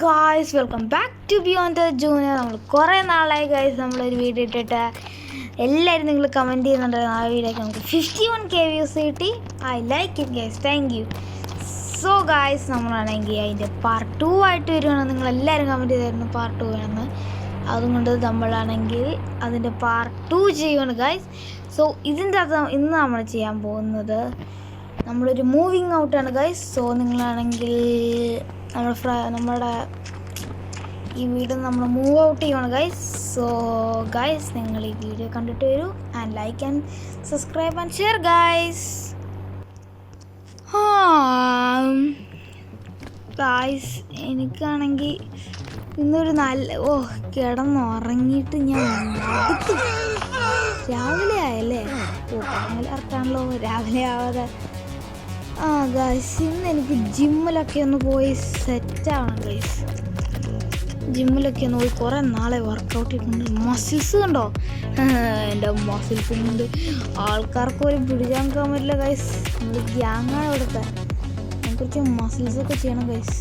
Guys welcome back to Beyond Junior. നമ്മൾ കുറേ നാളായി ഗായ്സ് നമ്മളൊരു വീഡിയോ ഇട്ടിട്ട് എല്ലാവരും നിങ്ങൾ കമൻറ്റ് ചെയ്യുന്നുണ്ട്. ആ വീഡിയോക്ക് നമുക്ക് 51K വ്യൂസ് കിട്ടി. I like it guys, thank you. So guys നമ്മളാണെങ്കിൽ അതിൻ്റെ പാർട്ട് 2 ആയിട്ട് വരുവാണ്. നിങ്ങളെല്ലാവരും കമൻറ്റ് ചെയ്തായിരുന്നു പാർട്ട് 2 വേണമെന്ന്. അതുകൊണ്ട് നമ്മളാണെങ്കിൽ അതിൻ്റെ പാർട്ട് 2 ചെയ്യുവാണ് ഗായ്സ്. സോ ഇതിൻ്റെ അകത്ത് ഇന്ന് നമ്മൾ ചെയ്യാൻ പോകുന്നത് നമ്മളൊരു മൂവിങ് ഔട്ടാണ് ഗൈസ്. സോ നിങ്ങളാണെങ്കിൽ നമ്മുടെ ഈ വീഡിയോ നമ്മൾ മൂവ് ഔട്ട് ചെയ്യുവാണ് ഗൈസ്. സോ ഗൈസ് നിങ്ങൾ ഈ വീഡിയോ കണ്ടിട്ട് വരൂ and like and subscribe and share guys. Guys എനിക്കാണെങ്കിൽ ഇന്നൊരു കിടന്നുറങ്ങിയിട്ട് ഞാൻ മടുത്തു. രാവിലെ ആയല്ലേ? രാവിലെ ഇറക്കാണല്ലോ, രാവിലെ ആവാതെ. ഗൈസ് ഇന്ന് എനിക്ക് ജിമ്മിലൊക്കെ ഒന്ന് പോയി സെറ്റാവണം ഗൈസ്. ജിമ്മിലൊക്കെ ഒന്ന് പോയി കുറേ നാളെ വർക്കൗട്ട് ചെയ്തിട്ടുണ്ട്. മസിൽസ് കണ്ടോ? എൻ്റെ മസിൽസ് കൊണ്ട് ആൾക്കാർക്ക് ഒരു പിടിക്കാൻ പറ്റില്ല ഗൈസ്. നമ്മൾ ഗ്യാങ്ങാണ് ഇവിടുത്തെ. കുറച്ച് മസിൽസൊക്കെ ചെയ്യണം ഗൈസ്.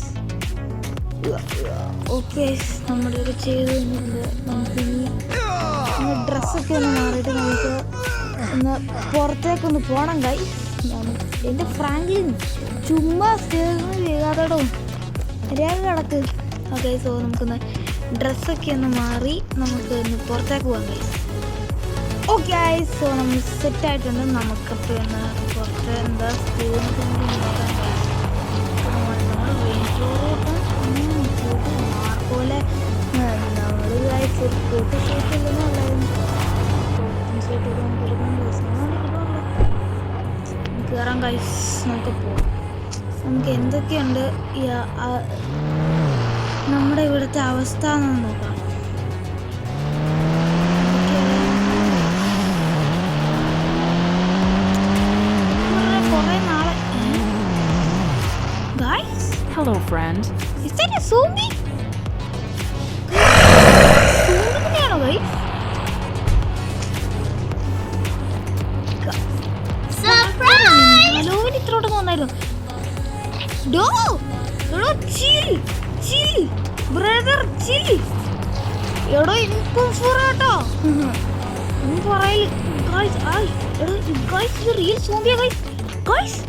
ഓക്കെ നമ്മളിവിടെ ചെയ്ത് കഴിഞ്ഞിട്ടുണ്ട്. നമുക്ക് ഇനി ഡ്രസ്സൊക്കെ ഒന്ന് മാറിയിട്ട് നമുക്ക് ഒന്ന് പുറത്തേക്കൊന്ന് പോകണം ഗൈസ്. എൻ്റെ ഫ്രാങ്ക്ലിൻ ചുമ്മാ സ്റ്റേജിന് വീഴാതടോ, രേഖ കിടക്ക്. ഓക്കെ സോ നമുക്കൊന്ന് ഡ്രസ്സൊക്കെ ഒന്ന് മാറി നമുക്ക് ഒന്ന് പുറത്തേക്ക് പോകാം ഗൈസ്. ഓക്കെ ഗൈസ് സോ നമ്മൾ സെറ്റായിട്ടുണ്ട്. നമുക്കപ്പോൾ ഒന്ന് പുറത്ത് എന്താ സ്കൂളിനൊക്കെ നോക്കാം ഗൈസ്. നമ്മൾ പോലെ നമ്മൾ ഗൈസ് ഒരു ഫോട്ടോ ഷൂട്ട് ഇല്ലെന്നുള്ളതായിരുന്നു. കയറാൻ ഗൈസ്, നമുക്ക് പോകാം. നമുക്ക് എന്തൊക്കെയുണ്ട് നമ്മുടെ ഇവിടുത്തെ അവസ്ഥ എന്ന് നോക്കാം. കുറേ നാളെ guys. Hello, friend. Is that a zombie? സൂമിനെയാണോ ഗൈസ്? ഇത്രോട്ടൊന്നും വന്നായിരുന്നു. എടോ എനിക്കും കേട്ടോ റിയൽ സോംബിയാ guys. Guys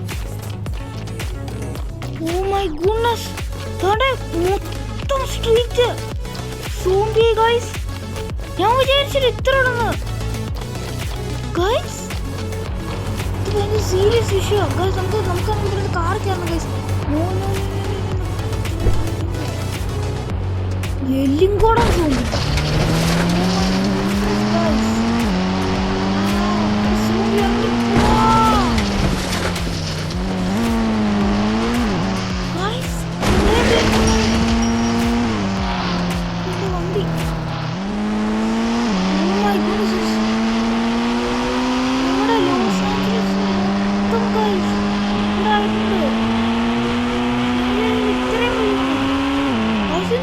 oh my goodness, മൊത്തം സ്ട്രീറ്റ് സോംബി ഗൈസ്. ഞാൻ വിചാരിച്ചില്ല ഇത്ര ഉണ്ടെന്ന് ഗൈസ്. Serious issue guys. നമുക്ക് ഇവിടെ കാർ കയറണം ഗൈസ്. എല്ലും കൂടെ തോന്നി.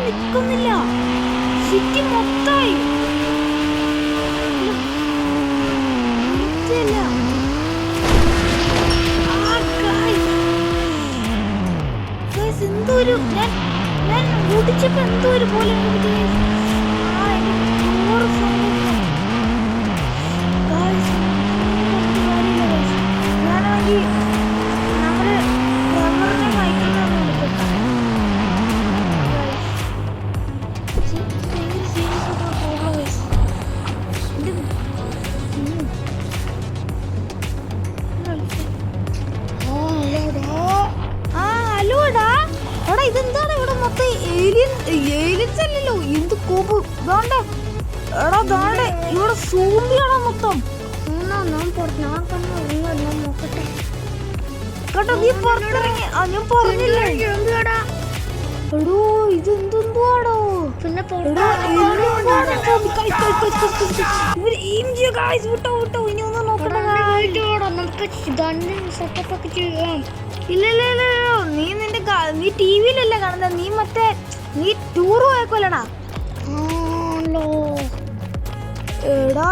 നിൽക്കുന്നില്ല, സിറ്റി മൊത്തമായി. എന്തോ ഒരു ഞാൻ ഓടിച്ചപ്പോ എന്തോ ഒരു പോലെ ഞാനാണെങ്കിൽ നമ്മുടെ റബ്ബറിനെ വായിക്കുന്ന ഇതെന്താണ് ഇവിടെ മൊത്തം ഏലിയൻസ് അല്ലല്ലോ, എന്ത് കോപ്പ് വേണ്ട എടാ. ദാണ്ടെ ഇവിടെ സൂമ്പിയാണോ മൊത്തം കേട്ടോ. നീ പുറത്തിറങ്ങി. ഞാൻ പറഞ്ഞില്ലേ എടോ ഇതെന്തുവാടോ. വിട്ടോ ഇനി ഒന്നും നോക്കണ്ട. ഇല്ല നീ ടി വിയിലല്ല കാണുന്നത്. നീ ടൂർ പോയേക്കോലടാ. എടാ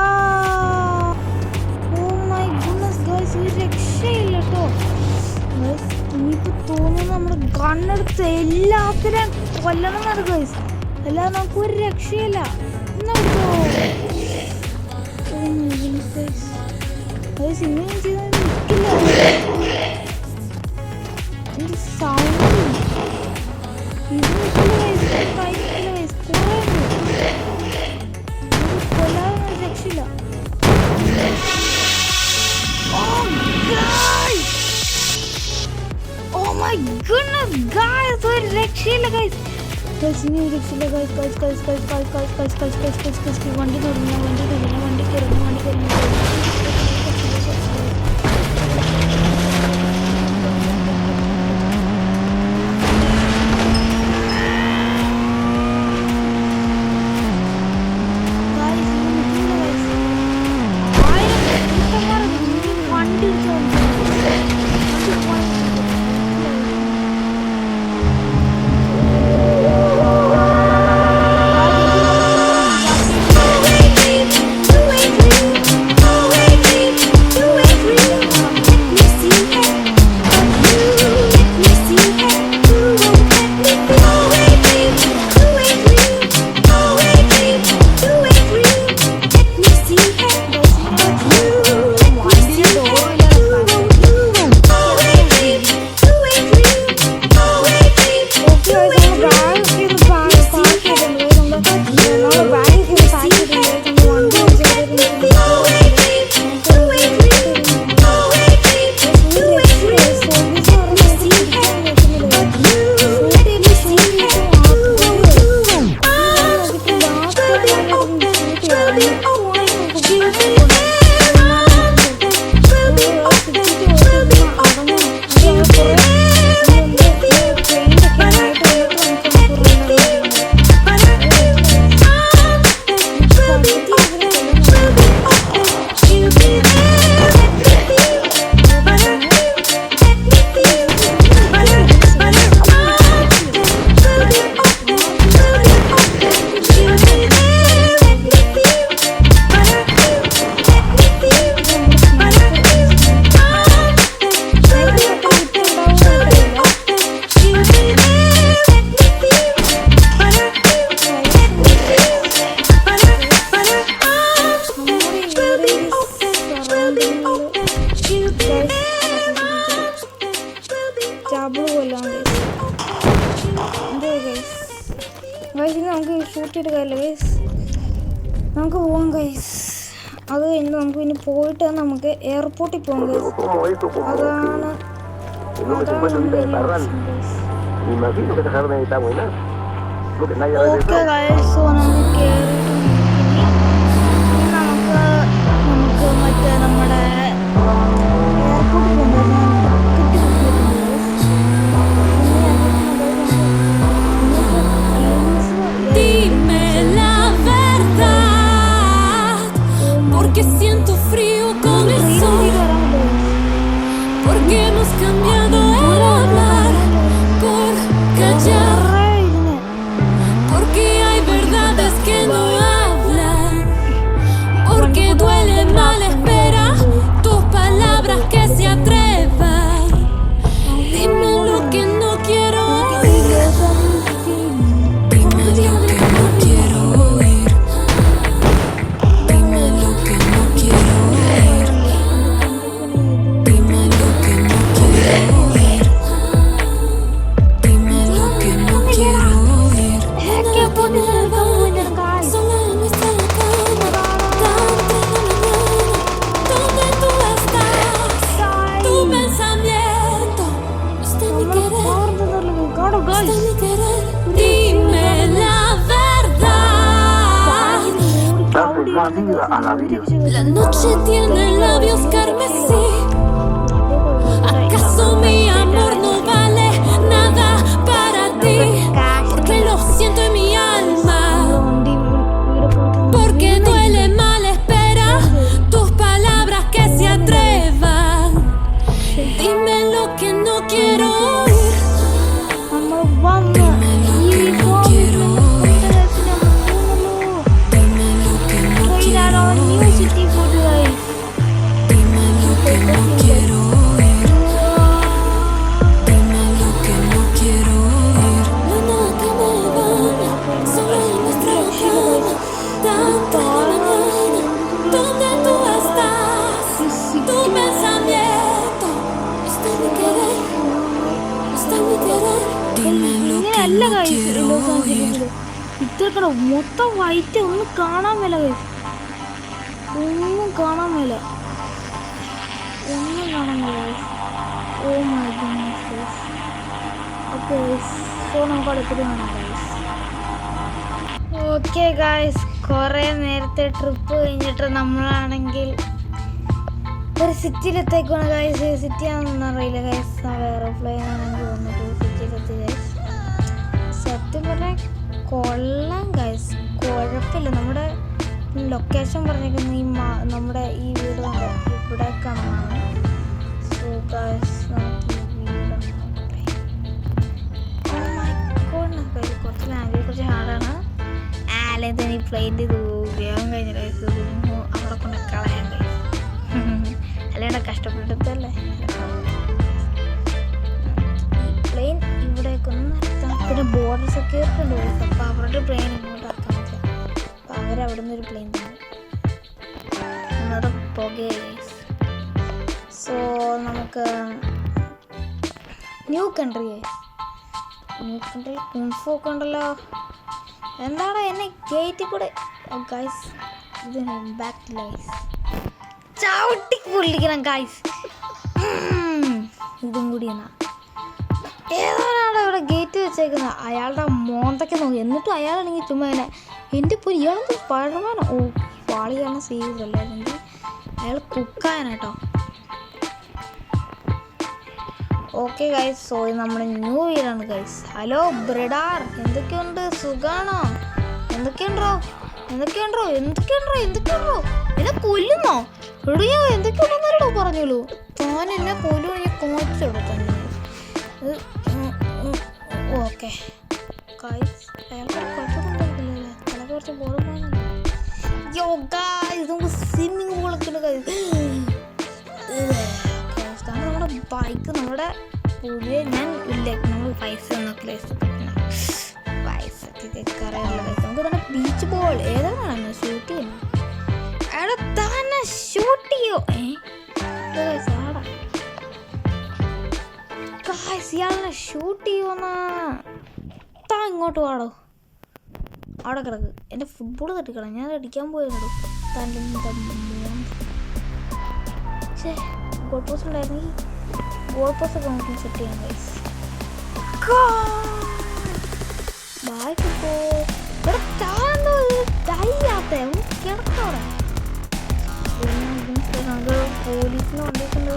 ഓ മൈ ഗുഡ്നസ് ഗൈസ്, ഒരു രക്ഷയില്ല കേട്ടോ. ഇനിയിപ്പോ തോന്നുന്നു നമ്മൾ കണ്ണെടുത്ത് എല്ലാത്തിനെയും കൊല്ലണം ഗൈസ്. അല്ലാതെ നമുക്ക് ഒരു രക്ഷയില്ല. ഇങ്ങനെ ചെയ്താൽ നിൽക്കില്ല. സൗണ്ട് ഇത് കൊല്ലാതെ രക്ഷയില്ല. Oh my goodness, guys! ഒരു രക്ഷയില്ല ഗൈസ്. ഇനി ഒരു രക്ഷയില്ല ഗൈസ്. വണ്ടി തുടങ്ങി. വണ്ടി കയറുന്നു. നമുക്ക് ഷൂട്ട് ചെയ്ത് കാര്യമില്ല ഗൈസ്. നമുക്ക് പോവാം ഗൈസ്. അത് കഴിഞ്ഞ് നമുക്ക് ഇനി പോയിട്ട് നമുക്ക് എയർപോർട്ടിൽ പോകാം ഗൈസ്. അതാണ് ഓക്കെ ഗൈസ്. സോ നമുക്ക് നമുക്ക് മറ്റേ നമ്മുടെ എയർപോർട്ടിൽ പോകാം. Porque siento frío con el sol, porque hemos cambiado el hablar por callar, porque hay verdades que no hablan, porque duele mal espera tus palabras que se atrevan. Dime lo que no quiero oír, dime lo que no quiero oír. Dime lo que no quiero oír. Dime lo que no quiero oír. Dime lo que no quiero oír. Que ponemos solo en nuestra cama, tanto en la mañana. ¿Dónde tú estás? Tu pensamiento no está en mi querer, no está en mi querer. Dime la verdad. La noche tiene labios carmesí. ¿Acaso mi amor no vale nada para ti? Porque lo siento en mi alma, porque duele mal espera tus palabras que se atrevan. Dime lo que no quiero oír. Dime lo que no quiero oír. Dime lo que no quiero oír. Dime lo que no quiero oír. Dime lo guys ലോസ് ആഞ്ചലസിൽ. ഇത്രക്കട മൊത്തം white ഒന്നും കാണാൻ മേല guys, ഒന്നും കാണാൻ മേല, ഒന്നും കാണാൻ മേല guys. Oh my goodness guys. Okay guys, so നമുക്ക് അടുത്തത് കാണാം ഗൈസ്. ഓക്കെ ഗൈസ്, കുറേ നേരത്തെ ട്രിപ്പ് കഴിഞ്ഞിട്ട് നമ്മളാണെങ്കിൽ ഒരു സിറ്റിയിലെത്തേക്കാണ് ഗൈസ്. സിറ്റി ആണെന്നൊന്നും അറിയില്ല ഗൈസ്, എയർപ്ലെയിൻ ആണെങ്കിൽ വന്നിട്ട് സിറ്റിയിലെത്തി ഗൈസ്. സത്യം പറഞ്ഞാൽ കൊള്ളാം ഗൈസ്, കുഴപ്പമില്ല. നമ്മുടെ ലൊക്കേഷൻ പറഞ്ഞേക്കുന്ന നമ്മുടെ ഈ വീട് ഇവിടെ കാണാനാണ്. സോ ഗൈസ് നമുക്ക് ഈ വീട് കുറച്ച് ലാംഗ്വേജ് കുറച്ച് ഹാർഡാണ്. അല്ലെങ്കിൽ തന്നെ ഈ പ്ലെയിൻ്റെ ഇത് ഉപയോഗം കഴിഞ്ഞ ഗൈസ് അവിടെ കൊണ്ട് കളയാൻ ഗൈസ്. അല്ലാണ്ട് കഷ്ടപ്പെട്ടതല്ലേ ഈ പ്ലെയിൻ ഇവിടേക്ക് ഒന്ന് നിർത്താം. പിന്നെ ബോർഡർ സെക്യൂരിറ്റി ഉണ്ട് ഗൈസ്, അപ്പോൾ അവരുടെ പ്ലെയിൻ ഇങ്ങോട്ട് ആക്കാൻ പറ്റില്ല. അപ്പോൾ അവരവിടെ നിന്ന് ഒരു പ്ലെയിൻ തന്നെ അന്നേരം പുക ഗൈസ്. സോ നമുക്ക് ന്യൂ കൺട്രി കുംഫൊക്കെ ഉണ്ടല്ലോ. എന്താണ് എന്നെ ഗേറ്റിൽ കൂടെ ഗൈസ്, ഇത് ബാക്ക് ഗൈസ് ചവിട്ടി പൊള്ളിക്കണം ഗൈസ്. ഇതും കൂടി എന്നാ ഏതാണ് ഇവിടെ ഗേറ്റ് വെച്ചേക്കുന്നത്. അയാളുടെ മോന്തൊക്കെ നോക്കി, എന്നിട്ടും അയാളാണെങ്കിൽ ചുമ്മാ ഇങ്ങനെ എൻ്റെ ഇപ്പോൾ ഇയാളെന്ത് പഴമാനോ. ഓ പാളിയാണ് സീരിയലല്ലേ, അല്ലെങ്കിൽ അയാൾ കുക്കാനാട്ടോ. ഓക്കെ ഗൈസ്, സോ നമ്മുടെ ന്യൂ വീടാണ് ഗൈസ്. ഹലോ ബ്രഡാർ, എന്തൊക്കെയുണ്ട്, സുഖാണോ? എന്തൊക്കെയുണ്ടോ എന്നെ കൊല്ലുന്നോ? എവിടെയോ എന്തൊക്കെയുണ്ടെന്നല്ലോ പറഞ്ഞോളൂ. താൻ എന്നെ കൊല്ലും, ഞാൻ കോച്ചിടും തന്നെ. ഓക്കെ ഗൈസ്, അയാൾക്ക് കുഴപ്പമൊന്നുമില്ലേ, തലക്ക് കുറച്ച് ബോധം ഗൈസ്. നമുക്ക് സ്വിമ്മിങ് പൂളൊക്കെ ഉണ്ട് ഗൈസ്. നമ്മുടെ ബൈക്ക് നമ്മുടെ പുതിയ ഞാൻ ഇല്ല, നമ്മൾ പൈസ നോക്കില്ല പൈസ അറിയാറില്ല പൈസ. നമുക്ക് തന്നെ ബീച്ച് ബോൾ ഏതാണ് ഷൂട്ട് ചെയ്യുന്നത്. അവിടെ തന്നെ ഷൂട്ട് ചെയ്യോ? ആടാ ഇയാളെ ഷൂട്ട് ചെയ്യുമെന്നാ. താ ഇങ്ങോട്ട് പാടോ, അവിടെ കിടക്ക്. എൻ്റെ ഫുട്ബോൾ തട്ടിക്കളാം, ഞാൻ അടിക്കാൻ പോയിരുന്നു. തൻ്റെ ഗോൾ പോസ്റ്റ് ഉണ്ടായിരുന്നെങ്കിൽ ഗോൾ പോസ്റ്റ് ഒക്കെ നമുക്ക് സെറ്റ് ചെയ്യാം ഗൈസ്. കിടക്കവിടെ പോലീസിന് വണ്ടിട്ടുണ്ട്.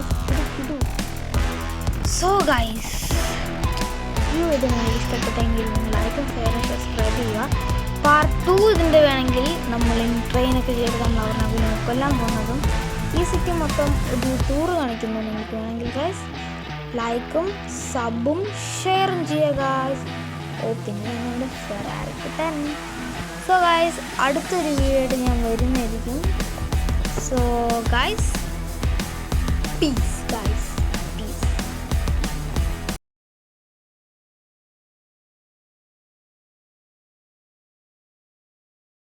സോ ഗൈസ്, ഈ വീഡിയോ നിങ്ങൾക്ക് ഇഷ്ടപ്പെട്ടെങ്കിൽ ലൈക്കും ഷെയറും സബ്സ്ക്രൈബ് ചെയ്യുക. പാർട്ട് 2 ഇതിൻ്റെ വേണമെങ്കിൽ നമ്മൾ ട്രെയിനൊക്കെ ചെയ്ത് നമ്മൾ അവരുടെ കൊല്ലാൻ പോകുന്നതും ഈ സിറ്റി മൊത്തം ഒരു ടൂർ കാണിക്കുന്നു നിങ്ങൾക്ക് വേണമെങ്കിൽ ഗൈസ്. ലൈക്കും സബും ഷെയറും ചെയ്യുക ഗൈസ്. ഓ പിന്നെ നിങ്ങളുടെ ഫെറാറിക്ക് തന്നെ. സോ ഗൈസ്, അടുത്തൊരു വീഡിയോ ആയിട്ട് ഞാൻ വരുന്നതായിരിക്കും. So guys, piece.